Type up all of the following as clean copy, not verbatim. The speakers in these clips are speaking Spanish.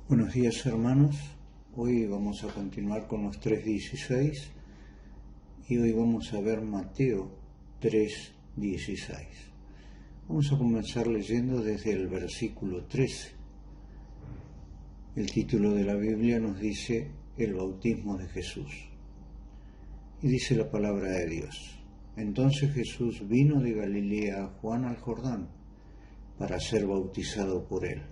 Buenos días, hermanos. Hoy vamos a continuar con los 3:16 y hoy vamos a ver Mateo 3:16. Vamos a comenzar leyendo desde el versículo 13. El título de la Biblia nos dice el bautismo de Jesús. Y dice la palabra de Dios: Entonces Jesús vino de Galilea a Juan al Jordán para ser bautizado por él.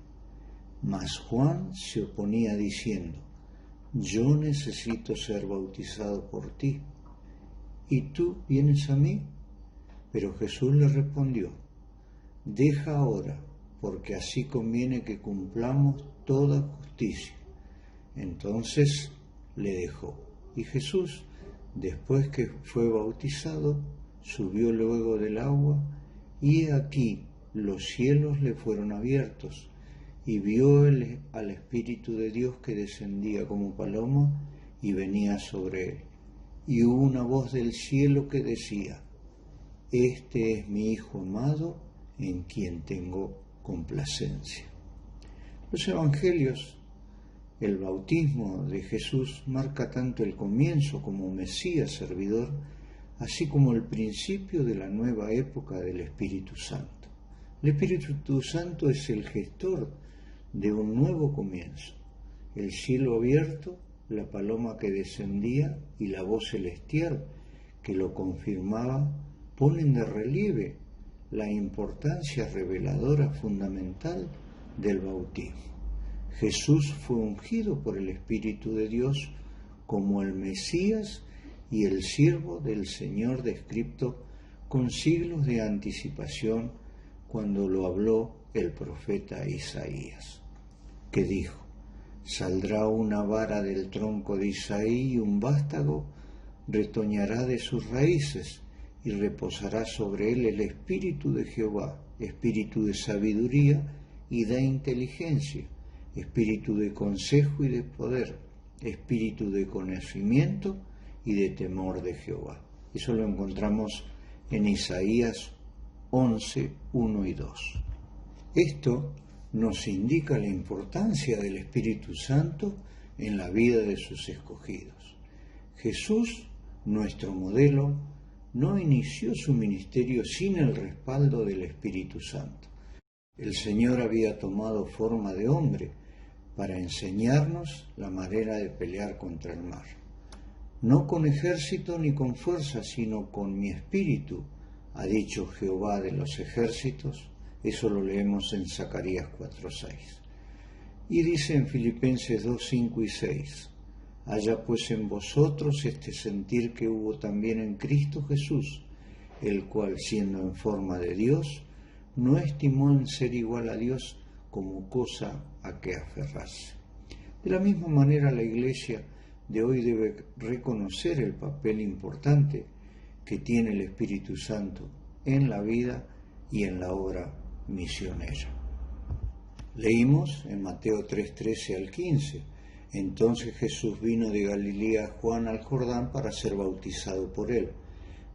Mas Juan se oponía diciendo: Yo necesito ser bautizado por ti, ¿y tú vienes a mí? Pero Jesús le respondió: Deja ahora, porque así conviene que cumplamos toda justicia. Entonces le dejó. Y Jesús, después que fue bautizado, subió luego del agua, y he aquí los cielos le fueron abiertos, y vio al Espíritu de Dios que descendía como paloma y venía sobre él. Y hubo una voz del cielo que decía: Este es mi Hijo amado, en quien tengo complacencia. Los evangelios, el bautismo de Jesús marca tanto el comienzo como Mesías servidor, así como el principio de la nueva época del Espíritu Santo. El Espíritu Santo es el gestor de un nuevo comienzo. El cielo abierto, la paloma que descendía y la voz celestial que lo confirmaba ponen de relieve la importancia reveladora fundamental del bautismo. Jesús fue ungido por el Espíritu de Dios como el Mesías y el siervo del Señor descrito con siglos de anticipación cuando lo habló el profeta Isaías, que dijo: Saldrá una vara del tronco de Isaí y un vástago retoñará de sus raíces, y reposará sobre él el espíritu de Jehová, espíritu de sabiduría y de inteligencia, espíritu de consejo y de poder, espíritu de conocimiento y de temor de Jehová. Eso lo encontramos en Isaías 11, 1 y 2. Esto nos indica la importancia del Espíritu Santo en la vida de sus escogidos. Jesús, nuestro modelo, no inició su ministerio sin el respaldo del Espíritu Santo. El Señor había tomado forma de hombre para enseñarnos la manera de pelear contra el mal. No con ejército ni con fuerza, sino con mi espíritu, ha dicho Jehová de los ejércitos. Eso lo leemos en Zacarías 4:6. Y dice en Filipenses 2:5 y 6, haya pues en vosotros este sentir que hubo también en Cristo Jesús, el cual, siendo en forma de Dios, no estimó en ser igual a Dios como cosa a que aferrarse. De la misma manera, la Iglesia de hoy debe reconocer el papel importante que tiene el Espíritu Santo en la vida y en la obra misionera. Leímos en Mateo 3:13 al 15, Entonces Jesús vino de Galilea a Juan al Jordán para ser bautizado por él.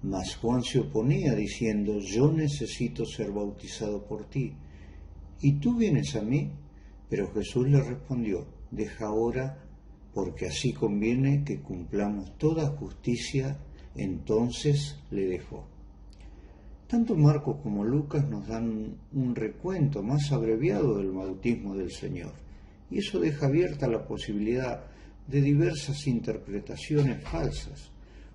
Mas Juan se oponía diciendo: Yo necesito ser bautizado por ti, ¿y tú vienes a mí? Pero Jesús le respondió: Deja ahora, porque así conviene que cumplamos toda justicia. Entonces le dejó. Tanto Marcos como Lucas nos dan un recuento más abreviado del bautismo del Señor, y eso deja abierta la posibilidad de diversas interpretaciones falsas.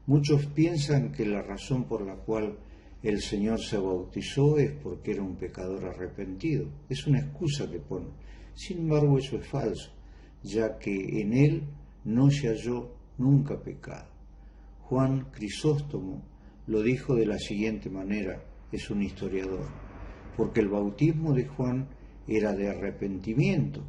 Muchos piensan que la razón por la cual el Señor se bautizó es porque era un pecador arrepentido. Es una excusa que pone. Sin embargo, eso es falso, ya que en él no se halló nunca pecado. Juan Crisóstomo lo dijo de la siguiente manera, es un historiador: porque el bautismo de Juan era de arrepentimiento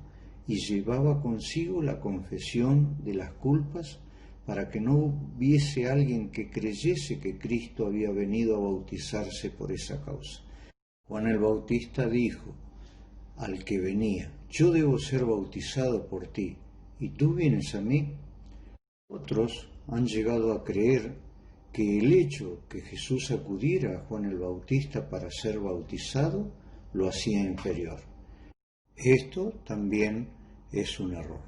y llevaba consigo la confesión de las culpas, para que no hubiese alguien que creyese que Cristo había venido a bautizarse por esa causa. Juan el Bautista dijo al que venía: Yo debo ser bautizado por ti, ¿y tú vienes a mí? Otros han llegado a creer que el hecho que Jesús acudiera a Juan el Bautista para ser bautizado lo hacía inferior. Esto también es un error.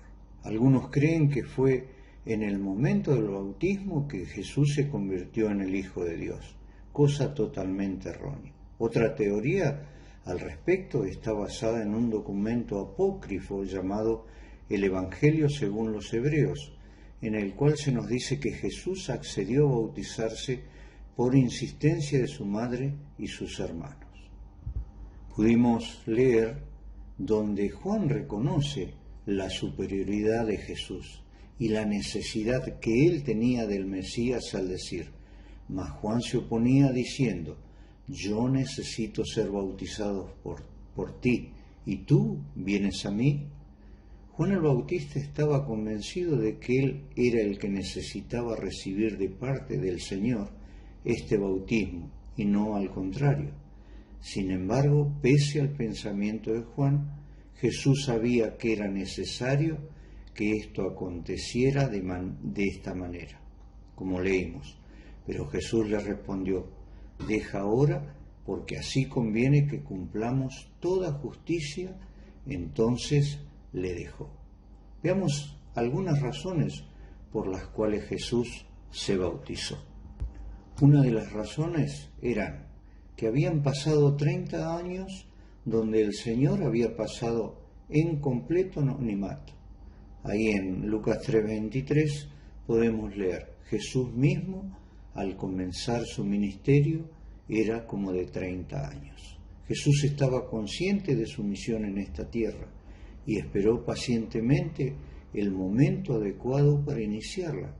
Algunos creen que fue en el momento del bautismo que Jesús se convirtió en el Hijo de Dios, cosa totalmente errónea. Otra teoría al respecto está basada en un documento apócrifo llamado el Evangelio según los Hebreos, en el cual se nos dice que Jesús accedió a bautizarse por insistencia de su madre y sus hermanos. Pudimos leer donde Juan reconoce la superioridad de Jesús y la necesidad que él tenía del Mesías al decir, mas Juan se oponía diciendo, yo necesito ser bautizado por ti, ¿y tú vienes a mí? Juan el Bautista estaba convencido de que él era el que necesitaba recibir de parte del Señor este bautismo, y no al contrario. Sin embargo, pese al pensamiento de Juan, Jesús sabía que era necesario que esto aconteciera de esta manera, como leímos. Pero Jesús le respondió, deja ahora, porque así conviene que cumplamos toda justicia. Entonces le dejó. Veamos algunas razones por las cuales Jesús se bautizó. Una de las razones eran que habían pasado 30 años donde el Señor había pasado en completo anonimato. Ahí en Lucas 3:23 podemos leer, Jesús mismo al comenzar su ministerio era como de 30 años. Jesús estaba consciente de su misión en esta tierra y esperó pacientemente el momento adecuado para iniciarla.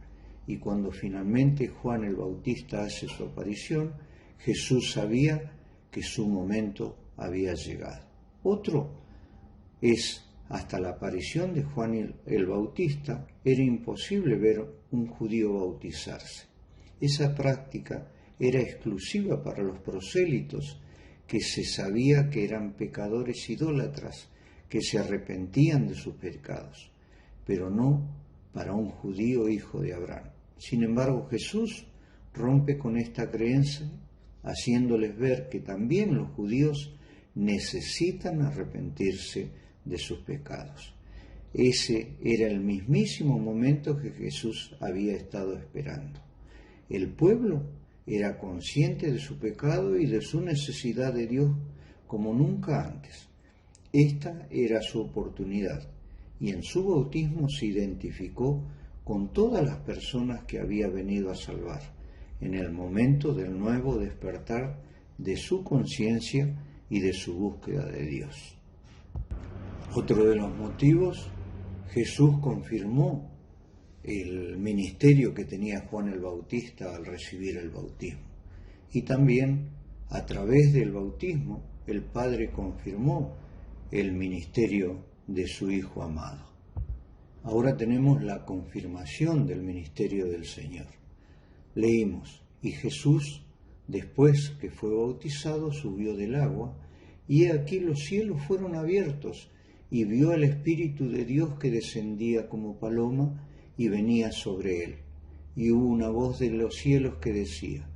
Y cuando finalmente Juan el Bautista hace su aparición, Jesús sabía que su momento había llegado. Otro es, hasta la aparición de Juan el Bautista, era imposible ver un judío bautizarse. Esa práctica era exclusiva para los prosélitos, que se sabía que eran pecadores idólatras, que se arrepentían de sus pecados, pero no para un judío hijo de Abraham. Sin embargo, Jesús rompe con esta creencia, haciéndoles ver que también los judíos necesitan arrepentirse de sus pecados. Ese era el mismísimo momento que Jesús había estado esperando. El pueblo era consciente de su pecado y de su necesidad de Dios como nunca antes. Esta era su oportunidad, y en su bautismo se identificó con todas las personas que había venido a salvar, en el momento del nuevo despertar de su conciencia y de su búsqueda de Dios. Otro de los motivos, Jesús confirmó el ministerio que tenía Juan el Bautista al recibir el bautismo. Y también, a través del bautismo, el Padre confirmó el ministerio de su Hijo amado. Ahora tenemos la confirmación del ministerio del Señor. Leímos, y Jesús, después que fue bautizado, subió del agua, y he aquí los cielos fueron abiertos, y vio al Espíritu de Dios que descendía como paloma y venía sobre él. Y hubo una voz de los cielos que decía,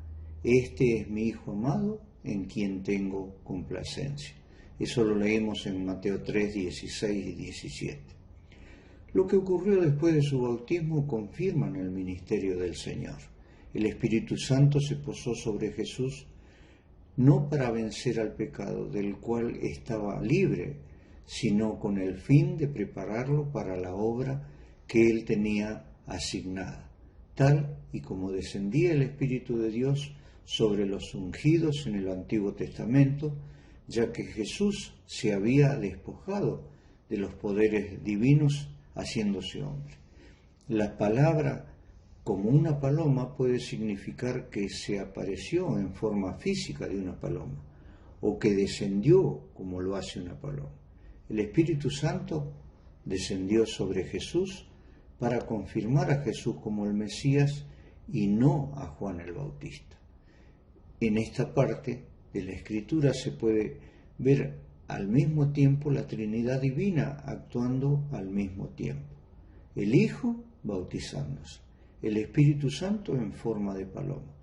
este es mi Hijo amado, en quien tengo complacencia. Eso lo leemos en Mateo 3, 16 y 17. Lo que ocurrió después de su bautismo confirma en el ministerio del Señor. El Espíritu Santo se posó sobre Jesús no para vencer al pecado, del cual estaba libre, sino con el fin de prepararlo para la obra que él tenía asignada, tal y como descendía el Espíritu de Dios sobre los ungidos en el Antiguo Testamento, ya que Jesús se había despojado de los poderes divinos haciéndose hombre. La palabra como una paloma puede significar que se apareció en forma física de una paloma o que descendió como lo hace una paloma. El Espíritu Santo descendió sobre Jesús para confirmar a Jesús como el Mesías y no a Juan el Bautista. En esta parte de la Escritura se puede ver al mismo tiempo la Trinidad Divina actuando al mismo tiempo. El Hijo bautizándose, el Espíritu Santo en forma de paloma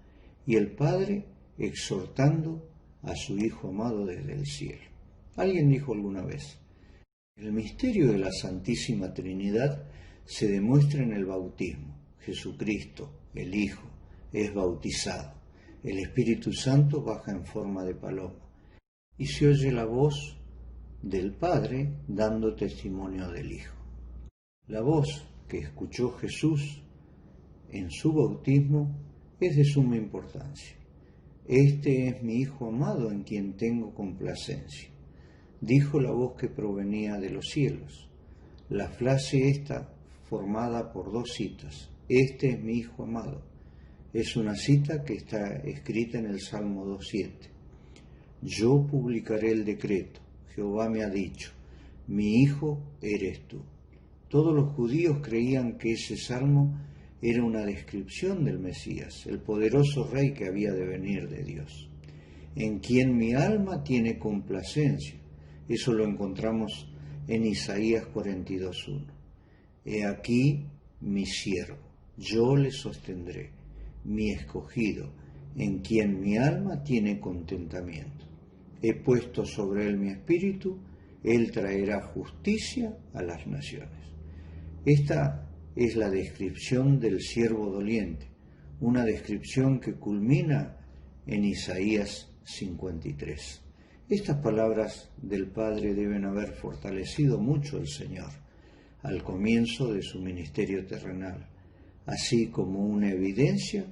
y el Padre exhortando a su Hijo amado desde el cielo. Alguien dijo alguna vez, El misterio de la Santísima Trinidad se demuestra en el bautismo. Jesucristo, el Hijo, es bautizado. El Espíritu Santo baja en forma de paloma. Y se oye la voz del Padre dando testimonio del Hijo. La voz que escuchó Jesús en su bautismo es de suma importancia. Este es mi Hijo amado en quien tengo complacencia, dijo la voz que provenía de los cielos. La frase está formada por dos citas. Este es mi Hijo amado. Es una cita que está escrita en el Salmo 2:7. Yo publicaré el decreto. Jehová me ha dicho, mi Hijo eres tú. Todos los judíos creían que ese salmo era una descripción del Mesías, el poderoso rey que había de venir de Dios, en quien mi alma tiene complacencia. Eso lo encontramos en Isaías 42:1. He aquí mi siervo, yo le sostendré, mi escogido, en quien mi alma tiene contentamiento. He puesto sobre él mi espíritu, él traerá justicia a las naciones. Esta es la descripción del siervo doliente, una descripción que culmina en Isaías 53. Estas palabras del Padre deben haber fortalecido mucho al Señor al comienzo de su ministerio terrenal, así como una evidencia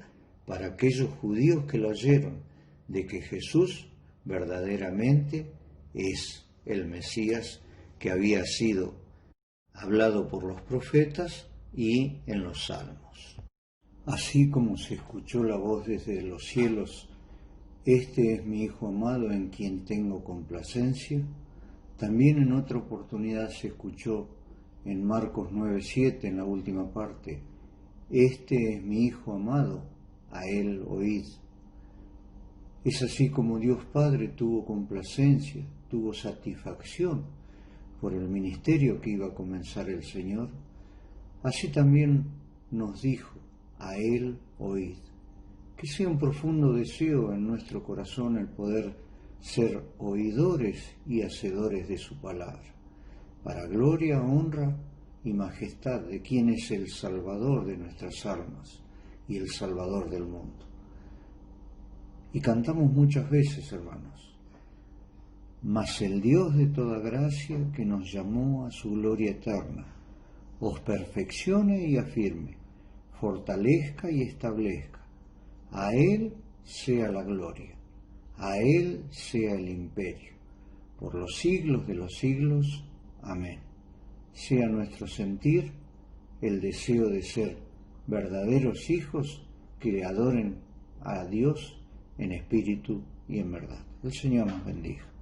para aquellos judíos que lo oyeron de que Jesús verdaderamente es el Mesías que había sido hablado por los profetas y en los salmos. Así como se escuchó la voz desde los cielos, este es mi Hijo amado en quien tengo complacencia, también en otra oportunidad se escuchó en Marcos 9:7, en la última parte, este es mi Hijo amado, a él oíd. Es así como Dios Padre tuvo complacencia, tuvo satisfacción por el ministerio que iba a comenzar el Señor, así también nos dijo, a él oíd. Que sea un profundo deseo en nuestro corazón el poder ser oidores y hacedores de su palabra, para gloria, honra y majestad de quien es el Salvador de nuestras almas y el Salvador del mundo. Y cantamos muchas veces, hermanos, mas el Dios de toda gracia que nos llamó a su gloria eterna, os perfeccione y afirme, fortalezca y establezca. A Él sea la gloria, a Él sea el imperio, por los siglos de los siglos. Amén. Sea nuestro sentir el deseo de ser verdaderos hijos que le adoren a Dios en espíritu y en verdad. El Señor nos bendiga.